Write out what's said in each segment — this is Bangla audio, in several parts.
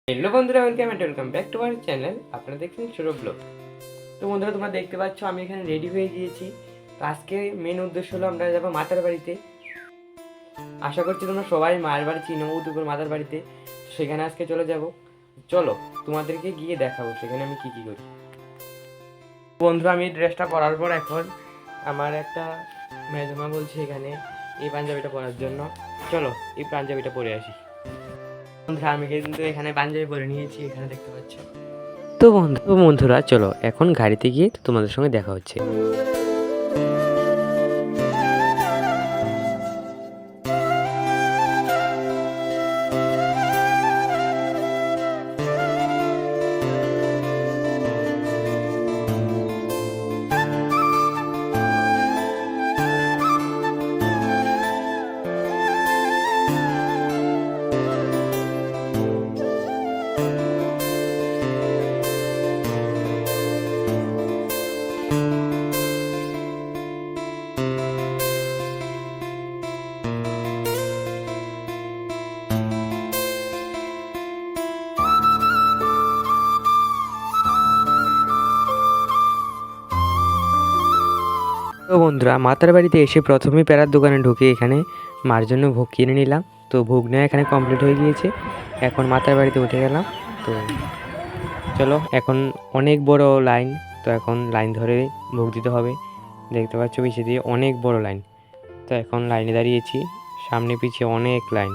হ্যালো বন্ধুরা, welcome back to our channel. আপনারা দেখছেন সৌরভ ব্লগ। তো বন্ধুরা, তোমরা দেখতে পাচ্ছ আমি এখানে রেডি হয়ে গিয়েছি। তো আজকে মেন উদ্দেশ্য হলো আমরা যাবো মাতার বাড়িতে। আশা করছি তোমরা সবাই মায়ের বাড়ি চিনো, উদয়পুর মাতার বাড়িতে। সেখানে আজকে চলে যাব। চলো তোমাদেরকে গিয়ে দেখাবো সেখানে আমি কী কী করি। বন্ধুরা, আমি ড্রেসটা পরার পর এখন আমার একটা মেজমা বলছে এখানে এই পাঞ্জাবিটা পরার জন্য। চলো এই পাঞ্জাবিটা পরে আসি। বন্ধুরা, আমি কিন্তু এখানে পাঞ্জাবি পরে নিয়েছি, এখানে দেখতে পাচ্ছ। তো বন্ধুরা চলো এখন গাড়িতে গিয়ে তোমাদের সঙ্গে দেখা হচ্ছে। তো বন্ধুরা, মাতার বাড়িতে এসে প্রথমেই প্যারার দোকানে ঢুকে এখানে মার জন্য ভোগ কিনে নিলাম। তো ভোগ নেওয়া এখানে কমপ্লিট হয়ে গিয়েছে, এখন মাতার বাড়িতে উঠে গেলাম। তো চলো এখন অনেক বড় লাইন, তো এখন লাইন ধরে ভোগ দিতে হবে। দেখতে পাচ্ছ পিছিয়ে দিয়ে অনেক বড় লাইন। তো এখন লাইনে দাঁড়িয়েছি, সামনে পিছিয়ে অনেক লাইন।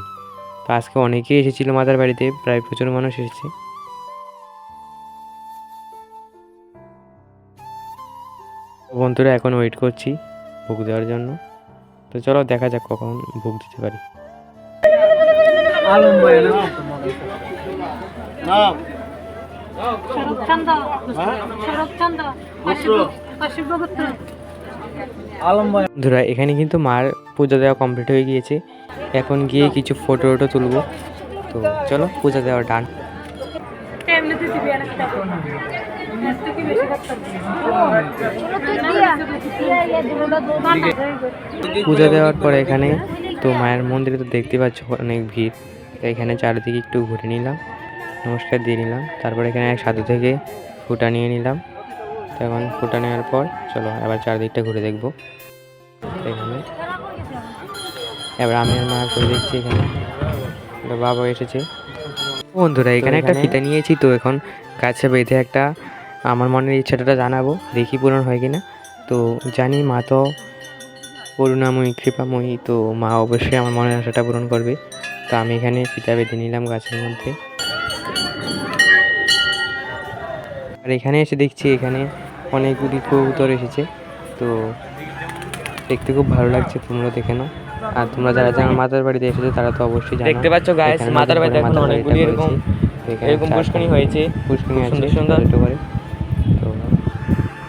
তো আজকে অনেকেই এসেছিলো মাতার বাড়িতে, প্রায় প্রচুর মানুষ এসেছে। বন্ধুরা এখন ওয়েট করছি ভোগ দেওয়ার জন্য। তো চলো দেখা যাক কখন ভোগ দিতে পারি। বন্ধুরা, এখানে কিন্তু মার পূজা দেওয়া কমপ্লিট হয়ে গিয়েছে, এখন গিয়ে কিছু ফটো তুলবো। তো চলো পূজা দেওয়া ডান। পূজা দেওয়ার পরে এখানে তো মায়ের মন্দিরে তো দেখতে পাচ্ছ অনেক ভিড়। তো এখানে চারিদিকে একটু ঘুরে নিলাম, নমস্কার দিয়ে নিলাম। তারপর এখানে এক সাধু থেকে ফুটা নিয়ে নিলাম। তো এখন ফুটা নেওয়ার পর চলো এবার চারদিকটা ঘুরে দেখবো। এখানে এবার আমি আর মা করে দেখছি, এখানে বাবা এসেছে। বন্ধুরা, এখানে একটা ফিতা নিয়েছি, তো এখন গাছে বেঁধে একটা আমার মনের ইচ্ছাটা জানাবো, দেখি পূরণ হয় কিনা। তো জানি মা তো করুণাময়ী, কৃপাময়ী, তো মা অবশ্যই আমার মনের আশাটা পূরণ করবে। তো আমি এখানে ফিতা বেঁধে নিলাম গাছের মধ্যে। আর এখানে এসে দেখছি এখানে অনেকগুলি কবুতর এসেছে, তো দেখতে খুব ভালো লাগছে। তোমরা দেখে নাও। আর তোমরা যারা যারা মাতার বাড়িতে এসেছো তারা তো অবশ্যই জানো। দেখতে পাচ্ছ গাইস, মাতার বাড়িতে এখন অনেকগুলি এরকম পুষ্করণী হয়েছে, পুষ্করণী আছে সুন্দর করে। তো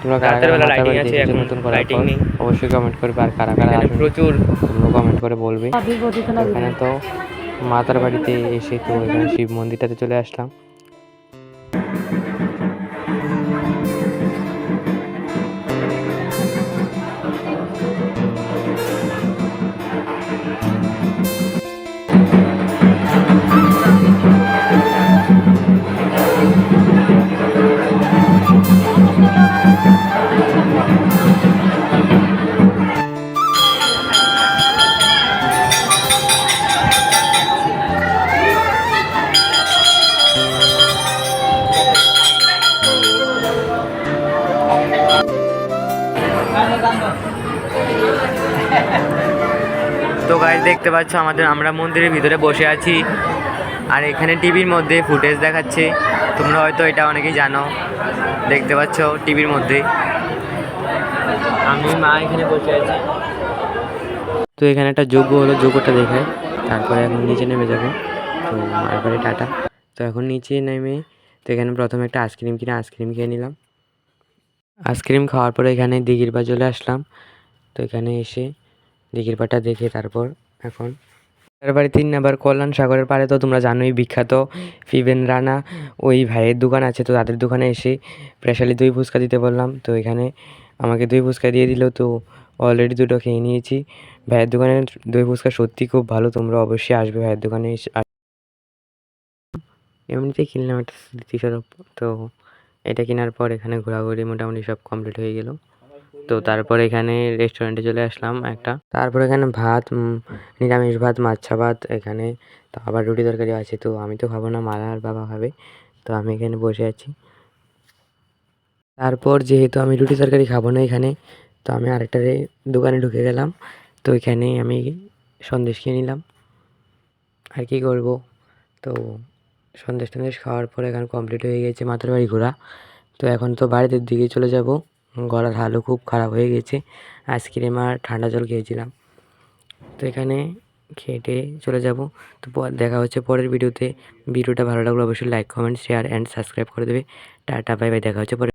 তোমরা রাতের বেলা লাইটিং আছে, এখন নতুন করে লাইটিং নেই, অবশ্যই কমেন্ট করবে। আর কারা কারা প্রচুর তোমরা কমেন্ট করে বলবে। এখানে তো মাতার বাড়িতে এসে তো এখানে শিব মন্দিরটাতে চলে আসলাম। তো গাইস, দেখতে পাচ্ছ আমরা মন্দিরের ভিতরে বসে আছি, আর এখানে টিভির মধ্যে ফুটেজ দেখাচ্ছে। তোমরা হয়তো এটা অনেকেই জানো, দেখতে পাচ্ছ টিভির মধ্যে আমি মা এখানে বসে আছি। তো এখানে একটা যজ্ঞ হলো, যজ্ঞটা দেখায়। তারপরে এখন নিচে নেমে যাবে। তো মার বাড়ি টাটা। তো এখন নিচে নেমে তো এখানে প্রথমে একটা আইসক্রিম খেয়ে নিলাম। আইসক্রিম খাওয়ার পরে এখানে দিঘির পা চলে আসলাম। তো এখানে এসে দিঘির পাটা দেখে তারপর এখন বাড়ি 3 নাম্বার কল্যাণ সাগরের পাড়ে তো তোমরা জানোই বিখ্যাত ফিবেন রানা ওই ভাইয়ের দোকান আছে। তো তাদের দোকানে এসে স্পেশালি দই ফুচকা দিতে বললাম। তো এখানে আমাকে দই ফুচকা দিয়ে দিল। তো অলরেডি 2টো খেয়ে নিয়েছি। ভাইয়ের দোকানের দই ফুচকা সত্যি খুব ভালো, তোমরা অবশ্যই আসবে ভাইয়ের দোকানে। এমনিতেই কিনলাম একটা স্মৃতিস্বরূপ। তো এটা কেনার পর এখানে ঘোরাঘুরি মোটামুটি সব কমপ্লিট হয়ে গেল। তো তারপর এখানে রেস্টুরেন্টে চলে আসলাম একটা। তারপর এখানে ভাত, নিরামিষ ভাত, মাচ্ছা ভাত এখানে, তো আবার রুটি তরকারি আছে। তো আমি তো খাবো না, মা আর বাবা খাবে। তো আমি এখানে বসে আছি। তারপর যেহেতু আমি রুটি তরকারি খাবো না এখানে, তো আমি আরেকটা দোকানে ঢুকে গেলাম। তো এখানে আমি সন্দেশ খেয়ে নিলাম। আর কি করব। তো সন্দেশ টন্দেশ খাওয়ার পরে এখানে কমপ্লিট হয়ে গেছে মাতার বাড়ি ঘোরা। তো এখন তো বাড়ির দিকে চলে যাব। গলার হালও খুব খারাপ হয়ে গেছে, আইসক্রিম আর ঠান্ডা জল খেয়েছিলাম। তো এখানে খেটে চলে যাব। তো দেখা হচ্ছে পরের ভিডিওতে। ভিডিওটা ভালো লাগলে অবশ্যই like, comment, share and subscribe করে দেবে। টাটা, বাই বাই, দেখা হচ্ছে পরে।